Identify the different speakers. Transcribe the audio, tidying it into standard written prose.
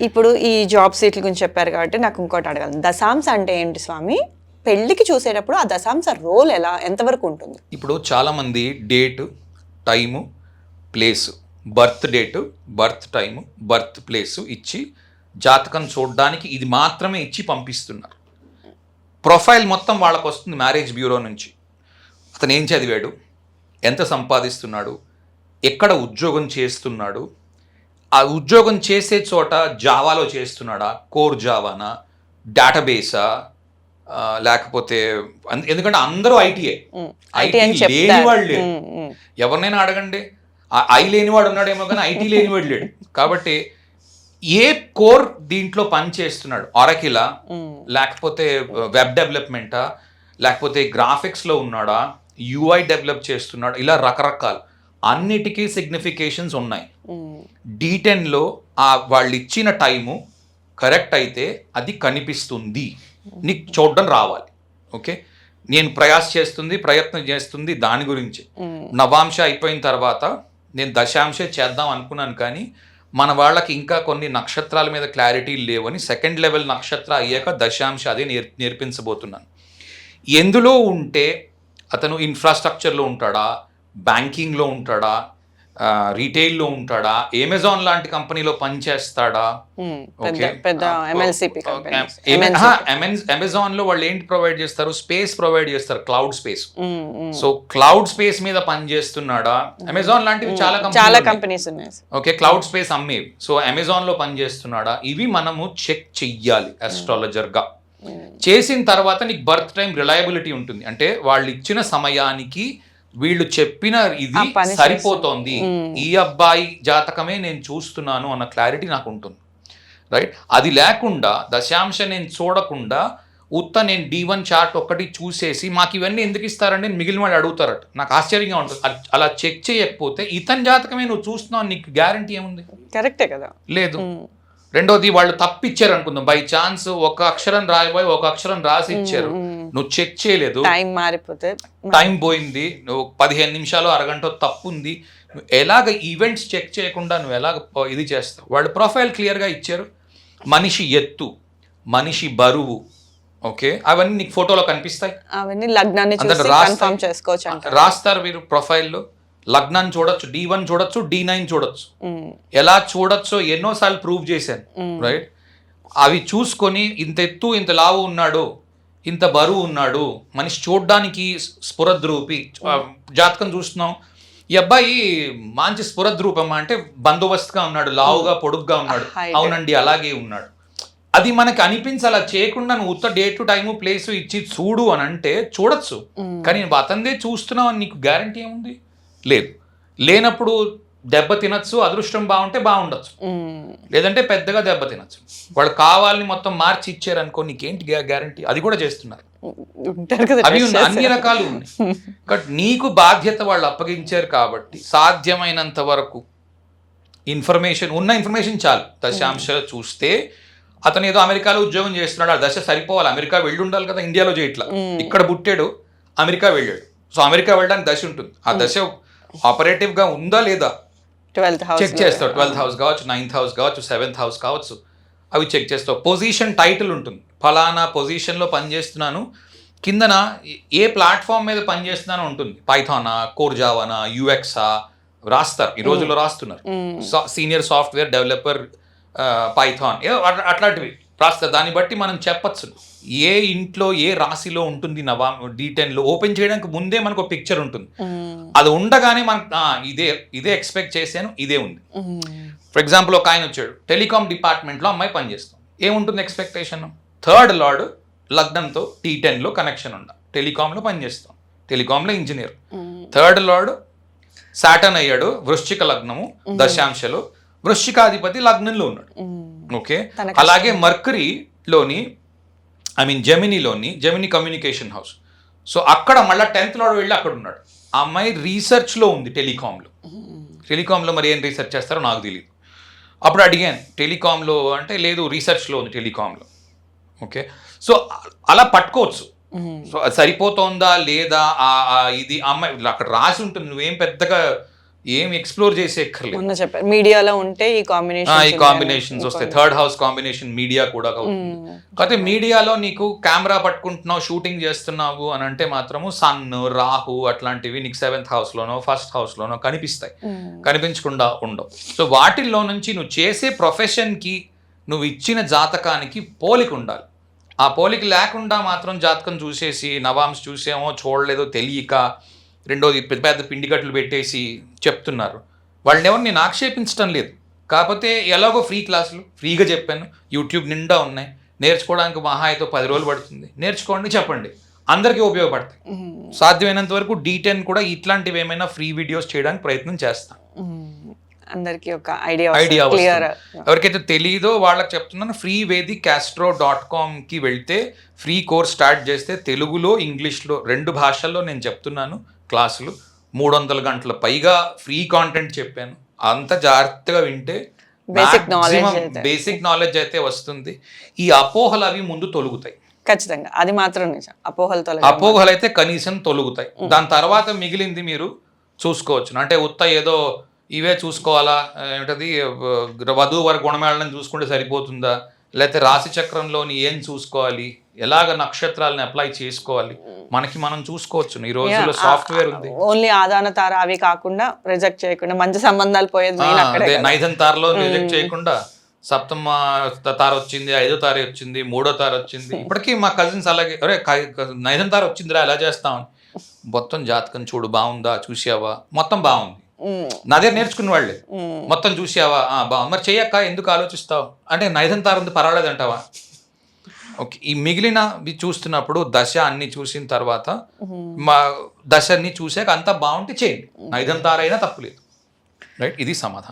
Speaker 1: ఇప్పుడు ఈ జాబ్ సీట్ల గురించి చెప్పారు కాబట్టి నాకు ఇంకోటి అడగాలి, దశాంశ అంటే ఏంటి స్వామి? పెళ్లికి చూసేటప్పుడు ఆ దశాంశ రోల్ ఎంతవరకు ఉంటుంది?
Speaker 2: ఇప్పుడు చాలామంది date, time, place, birth date, birth time, birth place ఇచ్చి జాతకం చూడడానికి ఇది మాత్రమే ఇచ్చి పంపిస్తున్నారు. ప్రొఫైల్ మొత్తం వాళ్ళకు వస్తుంది మ్యారేజ్ బ్యూరో నుంచి. అతను ఏం చదివాడు, ఎంత సంపాదిస్తున్నాడు, ఎక్కడ ఉద్యోగం చేస్తున్నాడు, ఆ ఉద్యోగం చేసే చోట జావాలో చేస్తున్నాడా, కోర్ జావానా, డేటాబేసా, లేకపోతే ఎందుకంటే అందరూ ఐటీఏ. ఐటీ లేని వాళ్ళు లేడు. ఎవరినైనా అడగండి, ఐ లేనివాడు ఉన్నాడేమో కానీ ఐటీ లేనివాడు లేడు. కాబట్టి ఏ కోర్ దీంట్లో పని చేస్తున్నాడు, ఆరకిలా, లేకపోతే వెబ్ డెవలప్మెంటా, లేకపోతే గ్రాఫిక్స్లో ఉన్నాడా, యూఐ డెవలప్ చేస్తున్నాడు, ఇలా రకరకాలు అన్నిటికీ సిగ్నిఫికేషన్స్ ఉన్నాయి. D10లో వాళ్ళు ఇచ్చిన టైము కరెక్ట్ అయితే అది కనిపిస్తుంది, నీకు చూడడం రావాలి. ఓకే, నేను ప్రయత్నం చేస్తుంది దాని గురించి. నవాంశ అయిపోయిన తర్వాత నేను దశాంశ చేద్దాం అనుకున్నాను, కానీ మన వాళ్ళకి ఇంకా కొన్ని నక్షత్రాల మీద క్లారిటీ లేవని సెకండ్ లెవెల్ నక్షత్ర అయ్యాక దశాంశ అదే నేర్పించబోతున్నాను. ఎందులో ఉంటే అతను ఇన్ఫ్రాస్ట్రక్చర్లో ఉంటాడా, బ్యాంకింగ్లో ఉంటాడా, రీటైల్లో ఉంటాడా, అమెజాన్ లాంటి కంపెనీలో పనిచేస్తాడా? అమెజాన్ లో వాళ్ళు ఏంటి ప్రొవైడ్ చేస్తారు, స్పేస్ ప్రొవైడ్ చేస్తారు, cloud space. So cloud space మీద పనిచేస్తున్నాడా? అమెజాన్ లాంటివి చాలా కంపెనీస్ ఉన్నాయి, ఓకే, క్లౌడ్ స్పేస్ అమ్మేవి. సో అమెజాన్ లో పనిచేస్తున్నాడా? ఇవి మనము చెక్ చెయ్యాలి అస్ట్రాలజర్ గా. చేసిన తర్వాత నీకు బర్త్ టైం రిలయబిలిటీ ఉంటుంది, అంటే వాళ్ళు ఇచ్చిన సమయానికి వీళ్ళు చెప్పిన ఇది సరిపోతోంది, ఈ అబ్బాయి జాతకమే నేను చూస్తున్నాను అన్న క్లారిటీ నాకు ఉంటుంది, రైట్? అది లేకుండా దశాంశ నేను చూడకుండా నేను D1 చార్ట్ ఒక్కటి చూసేసి మాకు ఇవన్నీ ఎందుకు ఇస్తారండి మిగిలిన వాళ్ళు అడుగుతారట. నాకు ఆశ్చర్యంగా ఉంటుంది. అలా చెక్ చేయకపోతే ఇతని జాతకమే నువ్వు చూస్తున్నావు, నీకు గ్యారంటీ ఏముంది? కరెక్టే కదా, లేదు. రెండోది, వాళ్ళు తప్పిచ్చారు అనుకుందాం, బై ఛాన్స్ ఒక అక్షరం రాయబోయి ఒక అక్షరం రాసి ఇచ్చారు, నువ్వు చెక్ చేయలేదు, టైం మారిపోతే టైం పోయింది, నువ్వు 15 నిమిషాలు అరగంట తప్పు ఉంది, నువ్వు ఎలాగ ఈవెంట్స్ చెక్ చేయకుండా నువ్వు ఎలాగ ఇది చేస్తావు? వాళ్ళు ప్రొఫైల్ క్లియర్గా ఇచ్చారు, మనిషి ఎత్తు, మనిషి బరువు, ఓకే, అవన్నీ నీకు ఫోటోలో కనిపిస్తాయి, అవన్నీ లగ్నాన్ని రాస్తారు వీరు ప్రొఫైల్లో. లగ్నాన్ని చూడొచ్చు, D1 చూడొచ్చు, D9 చూడొచ్చు. ఎలా చూడొచ్చో ఎన్నోసార్లు ప్రూవ్ చేశాను, రైట్? అవి చూసుకొని ఇంత ఎత్తు, ఇంత లావు ఉన్నాడు, ఇంత బరువు ఉన్నాడు, మనిషి చూడడానికి స్ఫురద్రూపి, జాతకం చూస్తున్నాం, ఈ అబ్బాయి మంచి స్ఫురద్రూపం అంటే బందోబస్తుగా ఉన్నాడు, లావుగా పొడుగ్గా ఉన్నాడు, అవునండి అలాగే ఉన్నాడు. అది మనకి అనిపించి అలా చేయకుండా నువ్వు డేట్ టైము ప్లేసు ఇచ్చి చూడు అని అంటే చూడొచ్చు, కానీ అతనిదే చూస్తున్నావు అని నీకు గ్యారంటీ ఏముంది? లేదు. లేనప్పుడు దెబ్బ తినచ్చు, అదృష్టం బాగుంటే బాగుండొచ్చు, లేదంటే పెద్దగా దెబ్బ తినచ్చు. వాళ్ళు కావాలని మొత్తం మార్చి ఇచ్చారు అనుకో, నీకేంటి గ్యారంటీ? అది కూడా చేస్తున్నారు, అవి అన్ని రకాలు ఉన్నాయి. బట్ నీకు బాధ్యత వాళ్ళు అప్పగించారు కాబట్టి సాధ్యమైనంత వరకు ఇన్ఫర్మేషన్ చాలు. దశాంశాలు చూస్తే అతను ఏదో అమెరికాలో ఉద్యోగం చేస్తున్నాడు, ఆ దశ సరిపోవాలి, అమెరికా వెళ్ళి ఉండాలి కదా, ఇండియాలో చేయట్లా, ఇక్కడ పుట్టాడు అమెరికా వెళ్ళాడు, సో అమెరికా వెళ్ళడానికి దశ ఉంటుంది, ఆ దశ ఆపరేటివ్ గా ఉందా లేదా చెక్ చేస్తావు. 12th హౌస్ కావచ్చు, 9th హౌస్ కావచ్చు, 7th హౌస్ కావచ్చు, అవి చెక్ చేస్తావు. పొజిషన్ టైటిల్ ఉంటుంది, ఫలానా పొజిషన్లో పనిచేస్తున్నాను, కిందన ఏ ప్లాట్ఫామ్ మీద పనిచేస్తున్నానో ఉంటుంది, పైథానా, కోర్ జావానా, యూఎక్సా రాస్తారు, ఈ రోజుల్లో రాస్తున్నారు, సీనియర్ సాఫ్ట్వేర్ డెవలపర్ పైథాన్, అట్లాంటివి రాస్తారు. దాన్ని బట్టి మనం చెప్పచ్చు ఏ ఇంట్లో ఏ రాశిలో ఉంటుంది D10లో. ఓపెన్ చేయడానికి ముందే మనకు ఒక పిక్చర్ ఉంటుంది, అది ఉండగానే మనకు ఇదే ఎక్స్పెక్ట్ చేశాను, ఇదే ఉంది. ఫర్ ఎగ్జాంపుల్ ఒక ఆయన వచ్చాడు, టెలికాం డిపార్ట్మెంట్లో అమ్మాయి పనిచేస్తాం, ఏముంటుంది ఎక్స్పెక్టేషన్? 3rd లార్డ్ లగ్నంతో D10లో కనెక్షన్ ఉండ, టెలికాంలో పనిచేస్తాం, టెలికాంలో ఇంజనీర్. 3rd లార్డ్ సాటర్న్ అయ్యాడు, వృశ్చిక లగ్నము, దశాంశలో, వృశ్చికాధిపతి లగ్నంలో ఉన్నాడు, ఓకే. అలాగే మర్కరీలోని జెమినీ కమ్యూనికేషన్ హౌస్, సో అక్కడ మళ్ళీ 10th లార్డ్ వెళ్ళి అక్కడ ఉన్నాడు. ఆ అమ్మాయి రీసెర్చ్లో ఉంది, టెలికాంలో మరి ఏం రీసెర్చ్ చేస్తారో నాకు తెలియదు. అప్పుడు అడిగాను, టెలికాంలో అంటే లేదు రీసెర్చ్లో ఉంది టెలికాంలో, ఓకే. సో అలా పట్టుకోవచ్చు, సో అది సరిపోతుందా లేదా ఇది అమ్మాయి అక్కడ రాసి ఉంటుంది, నువ్వేం పెద్దగా ఏం ఎక్స్ప్లోర్ చేసే ఎక్కర్లేదు.
Speaker 1: మొన్న చెప్పారు మీడియాలో ఉంటే ఈ
Speaker 2: ఈ
Speaker 1: కాంబినేషన్
Speaker 2: కాంబినేషన్స్ వస్తాయి. థర్డ్ హౌస్ కాంబినేషన్ మీడియా కూడా అవుతుంది. కాకపోతే మీడియాలో నీకు కెమెరా పట్టుకుంటున్నావు, షూటింగ్ చేస్తున్నావు అని అంటే మాత్రము సన్, రాహు అట్లాంటివి నీకు 7th హౌస్లోనో 1st హౌస్లోనో కనిపిస్తాయి, కనిపించకుండా ఉండవు. సో వాటిల్లో నుంచి నువ్వు చేసే ప్రొఫెషన్కి నువ్వు ఇచ్చిన జాతకానికి పోలిక ఉండాలి. ఆ పోలిక లేకుండా మాత్రం జాతకం చూసేసి నవాంశ చూసేమో చూడలేదో తెలియక రెండోది పెద్ద పెద్ద పిండికట్లు పెట్టేసి చెప్తున్నారు. వాళ్ళని ఎవరు నేను ఆక్షేపించడం లేదు. కాకపోతే ఎలాగో ఫ్రీ క్లాసులు ఫ్రీగా చెప్పాను, యూట్యూబ్ నిండా ఉన్నాయి, నేర్చుకోవడానికి మహా అయితే 10 రోజులు పడుతుంది, నేర్చుకోండి, చెప్పండి, అందరికీ ఉపయోగపడతాయి. సాధ్యమైనంత వరకు D10 కూడా ఇట్లాంటివి ఏమైనా ఫ్రీ వీడియోస్ చేయడానికి ప్రయత్నం చేస్తాను.
Speaker 1: అందరికి ఒక ఐడియా
Speaker 2: క్లియర్. ఎవరికైతే తెలియదో వాళ్ళకి చెప్తున్నాను, freevedicastro.com వెళ్తే ఫ్రీ కోర్స్ స్టార్ట్ చేస్తే తెలుగులో ఇంగ్లీష్లో 2 భాషల్లో నేను చెప్తున్నాను క్లాసులు. 300 గంటల పైగా ఫ్రీ కాంటెంట్ చెప్పాను. అంత జాగ్రత్తగా వింటే బేసిక్ నాలెడ్జ్ అయితే వస్తుంది. ఈ అపోహలు అవి ముందు తొలుగుతాయి.
Speaker 1: ఖచ్చితంగా అది మాత్రం నిజం.
Speaker 2: అపోహలు అయితే కనీసం తొలుగుతాయి. దాని తర్వాత మిగిలింది మీరు చూసుకోవచ్చు. అంటే ఉత్త ఏదో ఇవే చూసుకోవాలా, ఏంటది వధువు వారి గుణమేళనం చూసుకుంటే సరిపోతుందా, లేకపోతే రాశి చక్రంలోని ఏం చూసుకోవాలి, ఎలాగ నక్షత్రాలను అప్లై చేసుకోవాలి, మనకి మనం చూసుకోవచ్చు. ఈ రోజుల్లో సాఫ్ట్వేర్ ఉంది.
Speaker 1: ఓన్లీ ఆదాన తార అవి కాకుండా రిజెక్ట్ చేయకుండా మంచి సంబంధాలు పోయేది
Speaker 2: నైదన్ తారలో రిజెక్ట్ చేయకుండా సప్తమ తార వచ్చింది, 5వ తార వచ్చింది, 3వ తార వచ్చింది. ఇప్పటికీ మా కజిన్స్ అలాగే, అరే నైదన్ తార వచ్చిందిరా ఎలా చేస్తామని, మొత్తం జాతకం చూడు బాగుందా, చూసావా, మొత్తం బాగుంది, నా దగ్గర నేర్చుకున్న వాళ్ళే, మొత్తం చూసావా బాగుంది, మరి చెయ్యక్క ఎందుకు ఆలోచిస్తావు అంటే నైదన్ తార ఉంది పర్వాలేదు అంటావా. ఓకే, ఈ మిగిలిన చూస్తున్నప్పుడు దశ అన్ని చూసిన తర్వాత మా దశ అన్ని చూసాక అంతా బాగుంటే చేయండి, నైదన్ తార అయినా తప్పులేదు. రైట్, ఇది సమాధానం.